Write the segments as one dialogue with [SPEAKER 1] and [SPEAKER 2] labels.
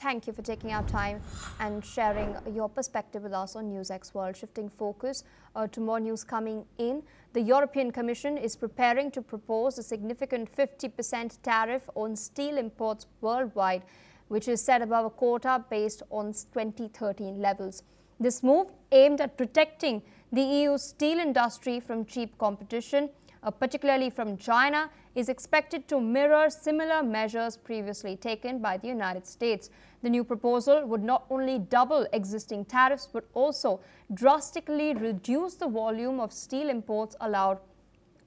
[SPEAKER 1] Thank you for taking our time and sharing your perspective with us on NewsX World. Shifting focus to more news coming in. The European Commission is preparing to propose a significant 50% tariff on steel imports worldwide, which is set above a quota based on 2013 levels. This move, aimed at protecting the EU's steel industry from cheap competition, particularly from China, is expected to mirror similar measures previously taken by the United States. The new proposal would not only double existing tariffs but also drastically reduce the volume of steel imports allowed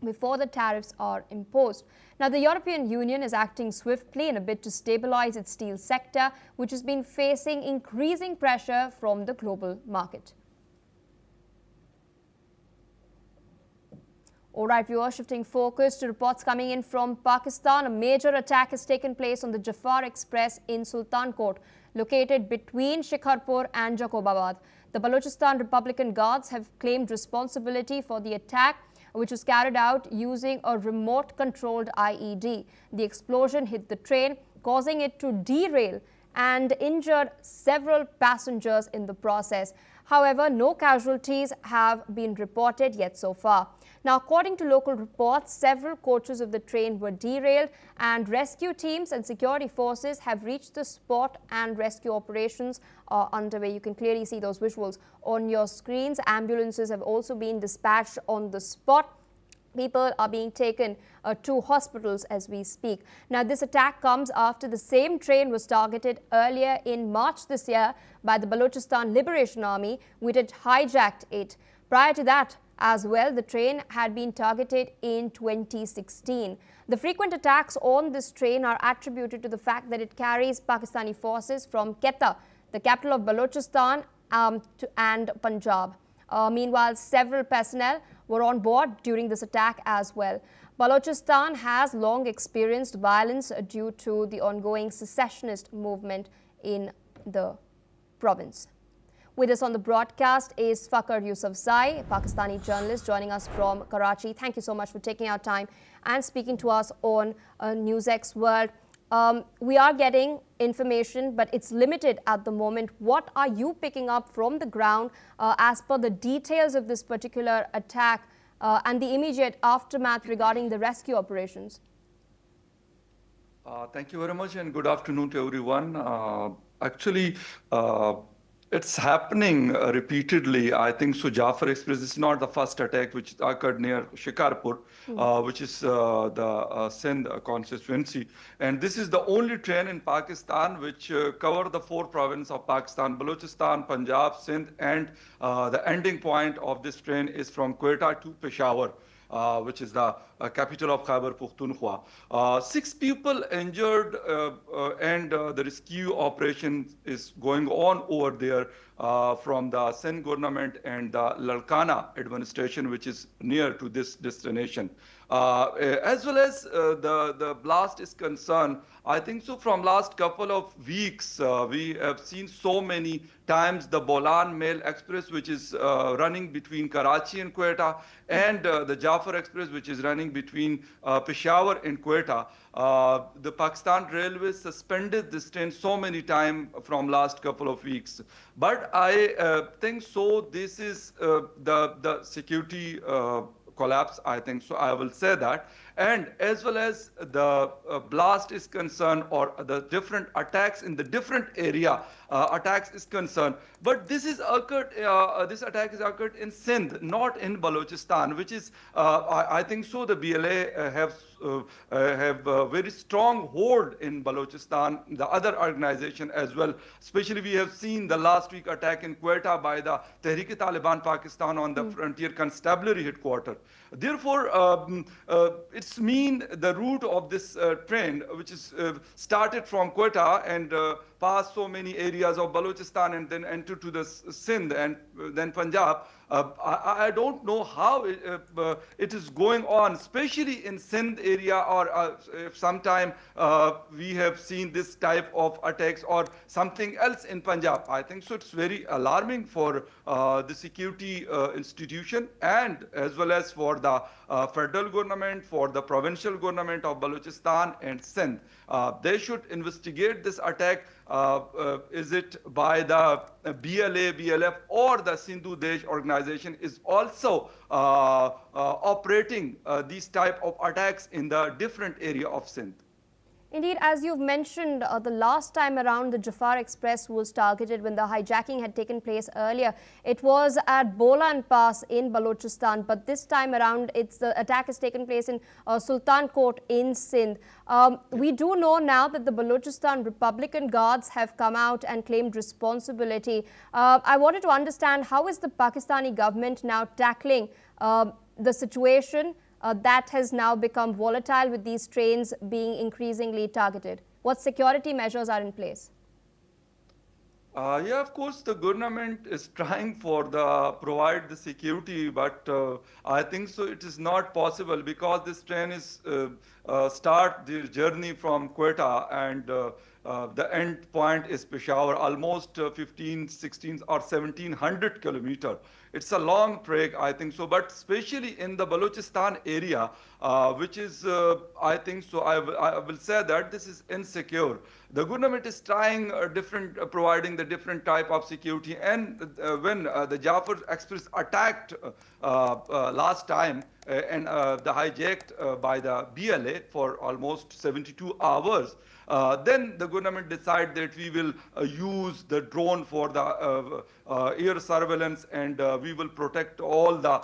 [SPEAKER 1] before the tariffs are imposed. Now, the European Union is acting swiftly in a bid to stabilize its steel sector, which has been facing increasing pressure from the global market. All right, viewers, shifting focus to reports coming in from Pakistan. A major attack has taken place on the Jaffar Express in Sultan Kot, located between Shikarpur and Jacobabad. The Balochistan Republican Guards have claimed responsibility for the attack, which was carried out using a remote-controlled IED. The explosion hit the train, causing it to derail and injured several passengers in the process. However, no casualties have been reported yet so far. Now, according to local reports, several coaches of the train were derailed and rescue teams and security forces have reached the spot and rescue operations are underway. You can clearly see those visuals on your screens. Ambulances have also been dispatched on the spot. People are being taken to hospitals as we speak. Now, this attack comes after the same train was targeted earlier in March this year by the Balochistan Liberation Army, which had hijacked it. Prior to that as well, the train had been targeted in 2016. The frequent attacks on this train are attributed to the fact that it carries Pakistani forces from Quetta, the capital of Balochistan, and Punjab. Meanwhile, several personnel were on board during this attack as well. Balochistan has long experienced violence due to the ongoing secessionist movement in the province. With us on the broadcast is Fakhar Yousafzai, a Pakistani journalist joining us from Karachi. Thank you so much for taking our time and speaking to us on NewsX World. We are getting information, but it's limited at the moment. What are you picking up from the ground as per the details of this particular attack and the immediate aftermath regarding the rescue operations?
[SPEAKER 2] Thank you very much and good afternoon to everyone. Actually, it's happening repeatedly. I think so. Jaffar Express is not the first attack which occurred near Shikarpur, which is the Sindh constituency. And this is the only train in Pakistan which cover the 4 provinces of Pakistan: Balochistan, Punjab, Sindh, and the ending point of this train is from Quetta to Peshawar. Which is the capital of Khyber Pakhtunkhwa. 6 people injured and the rescue operation is going on over there from the Sindh government and the Lalkana administration, which is near to this destination. As well as the blast is concerned, I think so from last couple of weeks, we have seen so many times the Bolan Mail Express, which is running between Karachi and Quetta, and the Jaffar Express, which is running between Peshawar and Quetta. The Pakistan Railways suspended this train so many times from last couple of weeks. But I think so this is the security collapse, I think so, I will say that. And as well as the blast is concerned, or the different attacks in the different area attacks is concerned. But this is occurred. This attack is occurred in Sindh, not in Balochistan, which is I think so. The BLA have a very strong hold in Balochistan. The other organization as well. Especially we have seen the last week attack in Quetta by the Tehreek-e-Taliban Pakistan on the frontier constabulary headquarters. Therefore, it's mean the route of this train, which is started from Quetta and passed so many areas of Balochistan and then entered to the Sindh and then Punjab. I don't know how it is going on, especially in Sindh area, or if sometime we have seen this type of attacks or something else in Punjab. I think so it's very alarming for the security institution and as well as for the federal government, for the provincial government of Balochistan and Sindh. They should investigate this attack. Is it by the BLA, BLF, or the Sindhu Desh organization is also operating these type of attacks in the different area of Sindh?
[SPEAKER 1] Indeed, as you've mentioned, the last time around the Jaffar Express was targeted when the hijacking had taken place earlier. It was at Bolan Pass in Balochistan, but this time around, the attack has taken place in Sultan Kot in Sindh. We do know now that the Balochistan Republican Guards have come out and claimed responsibility. I wanted to understand, how is the Pakistani government now tackling the situation that has now become volatile with these trains being increasingly targeted? What security measures are in place?
[SPEAKER 2] Yeah, of course, the government is trying for provide the security, but I think so it is not possible because this train is start the journey from Quetta and the end point is Peshawar, almost 15, 16 or 1700 kilometer. It's a long trek, I think so, but especially in the Balochistan area, which is, I think so, I will say that this is insecure. The government is trying providing the different type of security. And when the Jaffar Express attacked last time and the hijacked by the BLA for almost 72 hours, then the government decided that we will use the drone for the air surveillance, and we will protect all the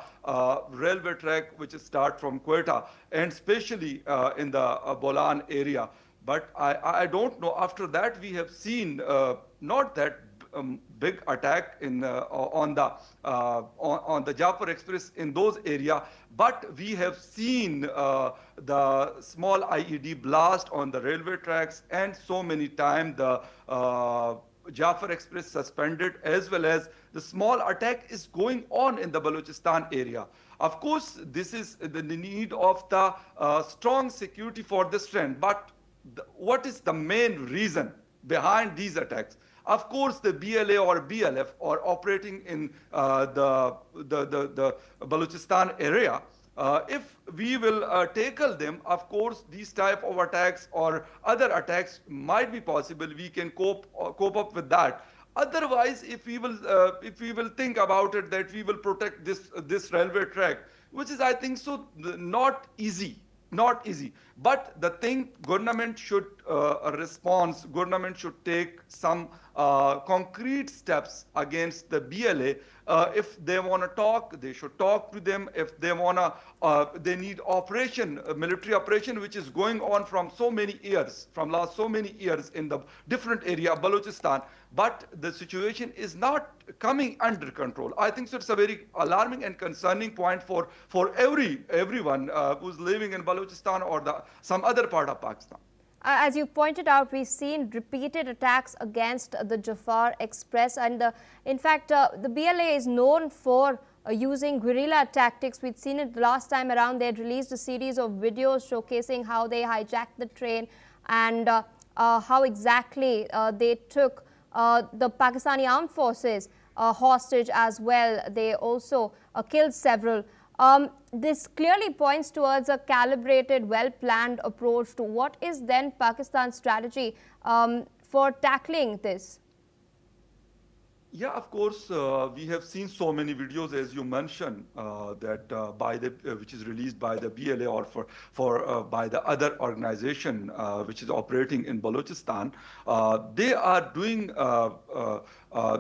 [SPEAKER 2] railway track which start from Quetta and especially in the Bolan area. But I don't know. After that, we have seen not that big attack on the Jaffar Express in those areas, but we have seen the small IED blast on the railway tracks, and so many times the Jaffar Express suspended, as well as the small attack is going on in the Balochistan area. Of course, this is the need of the strong security for this trend, but what is the main reason behind these attacks? Of course, the BLA or BLF are operating in the Balochistan area. If we will tackle them, of course, these type of attacks or other attacks might be possible. We can cope up with that. Otherwise, if we will think about it, that we will protect this railway track, which is, I think, so not easy. Not easy. But the thing, government should respond, government should take some concrete steps against the BLA. If they want to talk, they should talk to them. If they want to, they need operation, military operation, which is going on from so many years, from last so many years in the different area of Balochistan. But the situation is not coming under control. I think so it's a very alarming and concerning point for everyone who's living in Balochistan or some other part of Pakistan.
[SPEAKER 1] As you pointed out, we've seen repeated attacks against the Jaffar Express, and in fact, the BLA is known for using guerrilla tactics. We'd seen it last time around. They had released a series of videos showcasing how they hijacked the train and how exactly they took the Pakistani armed forces hostage as well. They also killed several. This clearly points towards a calibrated, well-planned approach to what is then Pakistan's strategy for tackling this.
[SPEAKER 2] Yeah, of course, we have seen so many videos, as you mentioned, that which is released by the BLA or by the other organization which is operating in Balochistan. They are doing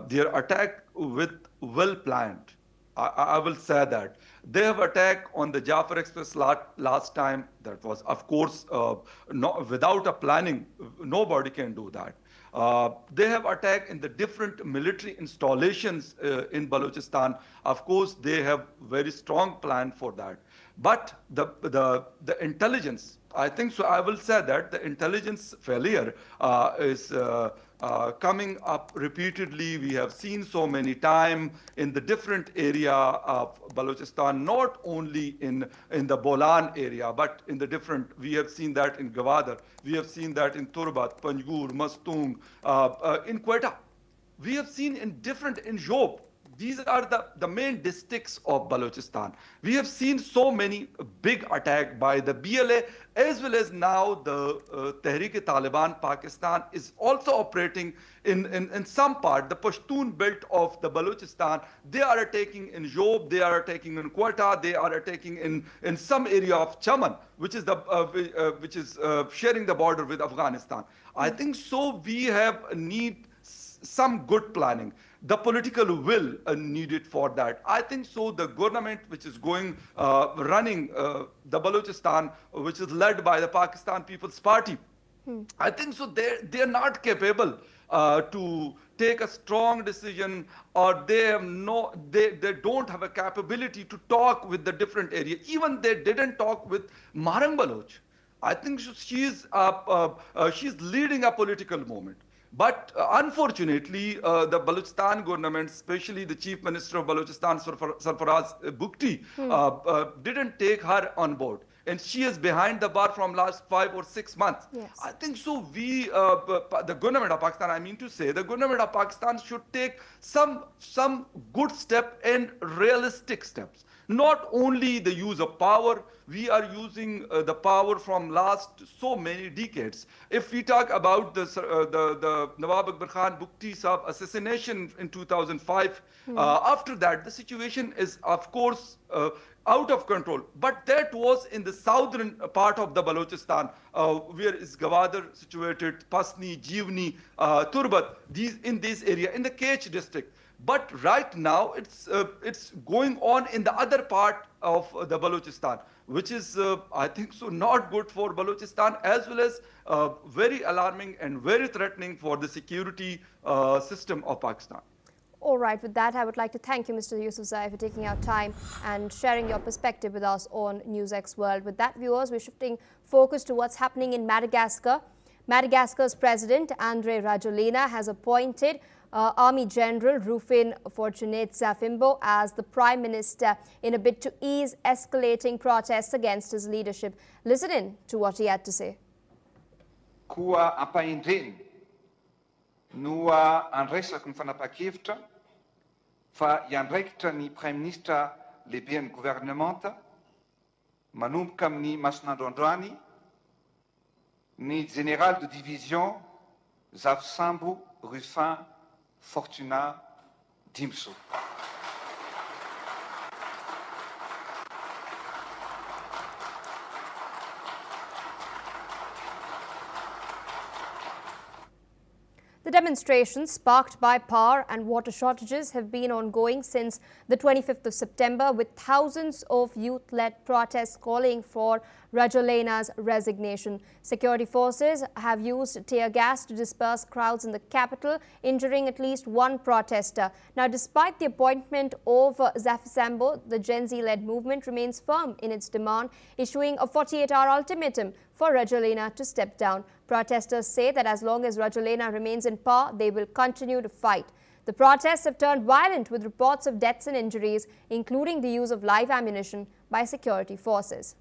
[SPEAKER 2] their attack with well planned. I will say that they have attacked on the Jaffar Express last time. That was, of course, without a planning. Nobody can do that. They have attacked in the different military installations in Balochistan. Of course, they have very strong plan for that. But the intelligence, I think so, I will say that the intelligence failure is coming up repeatedly. We have seen so many times in the different area of Balochistan, not only in the Bolan area, but in the different, we have seen that in Gwadar, we have seen that in Turbat, Panjgur, Mastung, in Quetta. We have seen in Job. These are the main districts of Balochistan. We have seen so many big attacks by the BLA, as well as now the Tehreek-e-Taliban Pakistan is also operating in some part, the Pashtun belt of the Balochistan. They are attacking in Job, they are attacking in Quetta, they are attacking in some area of Chaman, which is sharing the border with Afghanistan. I think so we have need some good planning. The political will needed for that. I think so the government which is running the Balochistan, which is led by the Pakistan People's Party, I think so they're not capable to take a strong decision, or they don't have a capability to talk with the different area. Even they didn't talk with Marang Baloch. I think she's leading a political movement. But unfortunately, the Balochistan government, especially the Chief Minister of Balochistan, Sarfaraz Bukti, didn't take her on board. And she is behind the bar from last 5 or 6 months.
[SPEAKER 1] Yes.
[SPEAKER 2] I think so the government of Pakistan, I mean to say, the government of Pakistan should take some good step and realistic steps. Not only the use of power, we are using the power from last so many decades. If we talk about the Nawab Akbar Khan Bukti Sahab assassination in 2005, after that the situation is of course out of control. But that was in the southern part of the Balochistan, where is Gawadar situated, Pasni, Jivni, Turbat, in this area, in the Kech district. But right now, it's going on in the other part of the Balochistan, which is, I think, so not good for Balochistan, as well as very alarming and very threatening for the security system of Pakistan.
[SPEAKER 1] All right, with that, I would like to thank you, Mr. Yusufzai, for taking out time and sharing your perspective with us on NewsX World. With that, viewers, we're shifting focus to what's happening in Madagascar. Madagascar's president, André Rajoelina, has appointed Army General Rufin Fortunate-Zafimbo as the Prime Minister in a bid to ease escalating protests against his leadership. Listen in to what he had to say.
[SPEAKER 3] Koa ampaindreny noa andraisako ny fanapa-kevitra fa iandraikitra ny Prime Ministre lehibe ny gouvernemanta manomboka amin'ny masinandro androany ny Général de Division Zafsambo Rufin Fortunat Dimso.
[SPEAKER 1] The demonstrations sparked by power and water shortages have been ongoing since the 25th of September, with thousands of youth-led protests calling for Rajoelina's resignation. Security forces have used tear gas to disperse crowds in the capital, injuring at least one protester. Now, despite the appointment of Zafsambo, the Gen Z-led movement remains firm in its demand, issuing a 48-hour ultimatum for Rajoelina to step down. Protesters say that as long as Rajoelina remains in power, they will continue to fight. The protests have turned violent, with reports of deaths and injuries, including the use of live ammunition by security forces.